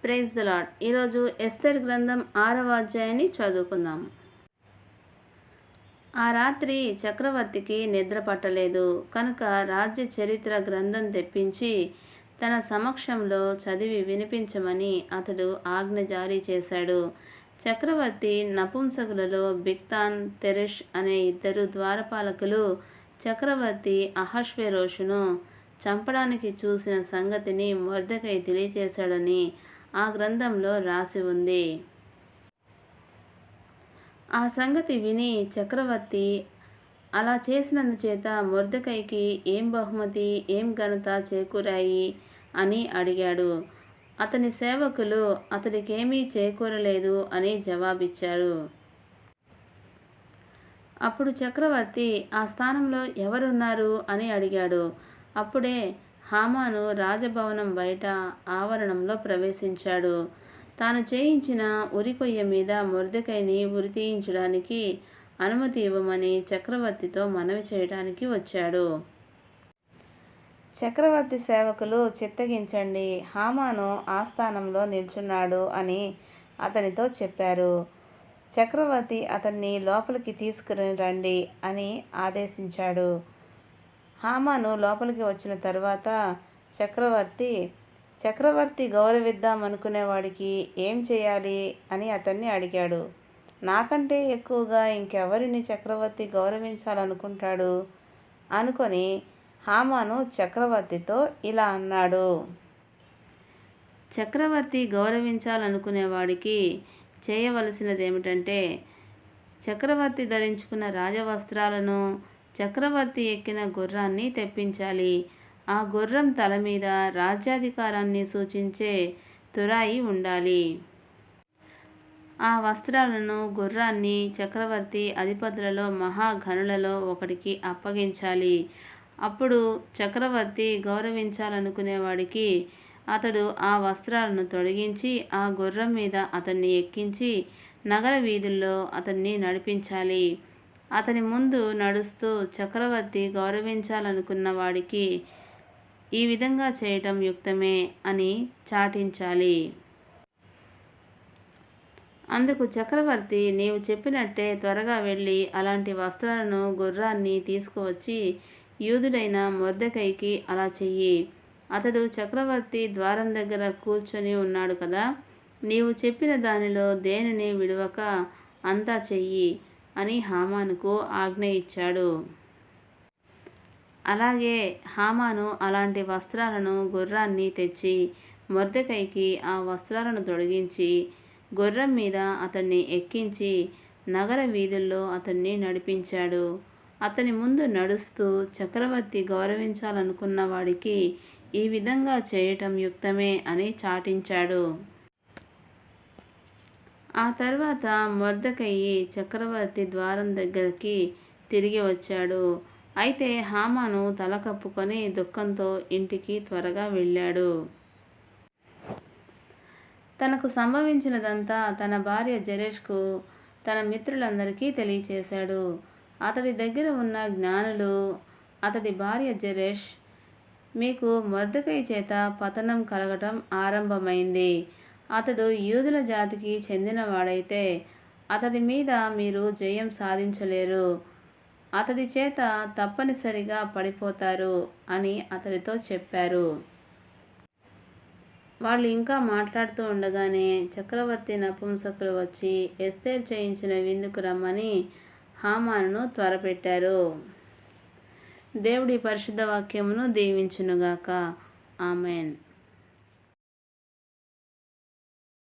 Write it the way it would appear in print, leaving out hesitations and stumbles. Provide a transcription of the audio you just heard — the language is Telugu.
Praise the lord. ఈరోజు ఎస్తేర్ గ్రంథం 6వ అధ్యాయాన్ని చదువుకుందాం. ఆ రాత్రి చక్రవర్తికి నిద్ర పట్టలేదు కనుక రాజ్య చరిత్ర గ్రంథం తెప్పించి తన సమక్షంలో చదివి వినిపించమని అతడు ఆజ్ఞ జారీ చేశాడు. చక్రవర్తి నపుంసకులలో బిగ్తాన్, తెరెష్ అనే ఇద్దరు ద్వారపాలకులు చక్రవర్తి అహష్వేరోషును చంపడానికి చూసిన సంగతిని మొర్దెకై తెలియచేశాడని ఆ గ్రంథంలో రాసి ఉంది. ఆ సంగతి విని చక్రవర్తి అలా చేసినందుచేత మొర్దెకైకి ఏం బహుమతి, ఏం ఘనత చేకూరాయి అని అడిగాడు. అతని సేవకులు అతడికేమీ చేకూరలేదు అని జవాబిచ్చారు. అప్పుడు చక్రవర్తి ఆ స్థానంలో ఎవరున్నారు అని అడిగాడు. అప్పుడే హామాను రాజభవనం బయట ఆవరణంలో ప్రవేశించాడు. తాను చేయించిన ఉరికొయ్య మీద మొర్దెకైని ఉరితీయించడానికి అనుమతి ఇవ్వమని చక్రవర్తితో మనవి చేయడానికి వచ్చాడు. చక్రవర్తి సేవకులు చిత్తగించండి, హామాను ఆ స్థానంలో నిల్చున్నాడు అని అతనితో చెప్పారు. చక్రవర్తి అతన్ని లోపలికి తీసుకుని రండి అని ఆదేశించాడు. హామాను లోపలికి వచ్చిన తర్వాత చక్రవర్తి గౌరవిద్దామనుకునేవాడికి ఏం చేయాలి అని అతన్ని అడిగాడు. నాకంటే ఎక్కువగా ఇంకెవరిని చక్రవర్తి గౌరవించాలనుకుంటాడు అనుకొని హామాను చక్రవర్తితో ఇలా అన్నాడు. చక్రవర్తి గౌరవించాలనుకునేవాడికి చేయవలసినదేమిటంటే చక్రవర్తి ధరించుకున్న రాజవస్త్రాలను, చక్రవర్తి ఎక్కిన గుర్రాన్ని తెప్పించాలి. ఆ గుర్రం తల మీద రాజ్యాధికారాన్ని సూచించే తురాయి ఉండాలి. ఆ వస్త్రాలను, గుర్రాన్ని చక్రవర్తి అధిపతులలో మహాఘనులలో ఒకడికి అప్పగించాలి. అప్పుడు చక్రవర్తి గౌరవించాలనుకునేవాడికి అతడు ఆ వస్త్రాలను తొడిగించి ఆ గుర్రం మీద అతన్ని ఎక్కించి నగర వీధుల్లో అతన్ని నడిపించాలి. అతని ముందు నడుస్తూ చక్రవర్తి గౌరవించాలనుకున్న వాడికి ఈ విధంగా చేయటం యుక్తమే అని చాటించాలి. అందుకు చక్రవర్తి నీవు చెప్పినట్టే త్వరగా వెళ్ళి అలాంటి వస్త్రాలను, గుర్రాన్ని తీసుకువచ్చి యూదుడైన మొర్దెకైకి అలా చెయ్యి. అతడు చక్రవర్తి ద్వారం దగ్గర కూర్చొని ఉన్నాడు కదా, నీవు చెప్పిన దానిలో దేనిని విడువక అంతా చెయ్యి అని హామానుకు ఆజ్ఞ ఇచ్చాడు. అలాగే హామాను అలాంటి వస్త్రాలను, గుర్రాన్ని తెచ్చి మొర్దెకైకి ఆ వస్త్రాలను తొడిగించి గుర్రం మీద అతన్ని ఎక్కించి నగర వీధుల్లో అతన్ని నడిపించాడు. అతని ముందు నడుస్తూ చక్రవర్తి గౌరవించాలనుకున్న వాడికి ఈ విధంగా చేయటం యుక్తమే అని చాటించాడు. ఆ తర్వాత మొర్దెకయి చక్రవర్తి ద్వారం దగ్గరికి తిరిగి వచ్చాడు. అయితే హామాను తల కప్పుకొని దుఃఖంతో ఇంటికి త్వరగా వెళ్ళాడు. తనకు సంభవించినదంతా తన భార్య జెరెష్కు, తన మిత్రులందరికీ తెలియచేశాడు. అతడి దగ్గర ఉన్న జ్ఞానులు అతడి భార్య జెరెష్, మీకు మొర్దెకై చేత పతనం కలగటం ఆరంభమైంది. అతడు యూదుల జాతికి చెందినవాడైతే అతడి మీద మీరు జయం సాధించలేరు. అతడి చేత తప్పనిసరిగా పడిపోతారు అని అతడితో చెప్పారు. వాళ్ళు ఇంకా మాట్లాడుతూ ఉండగానే చక్రవర్తి నపుంసకులు వచ్చి ఎస్తేర్ చేయించిన విందుకు రమ్మని హామానును త్వరపెట్టారు. దేవుడి పరిశుద్ధ వాక్యమును దీవించునుగాక. ఆమెన్.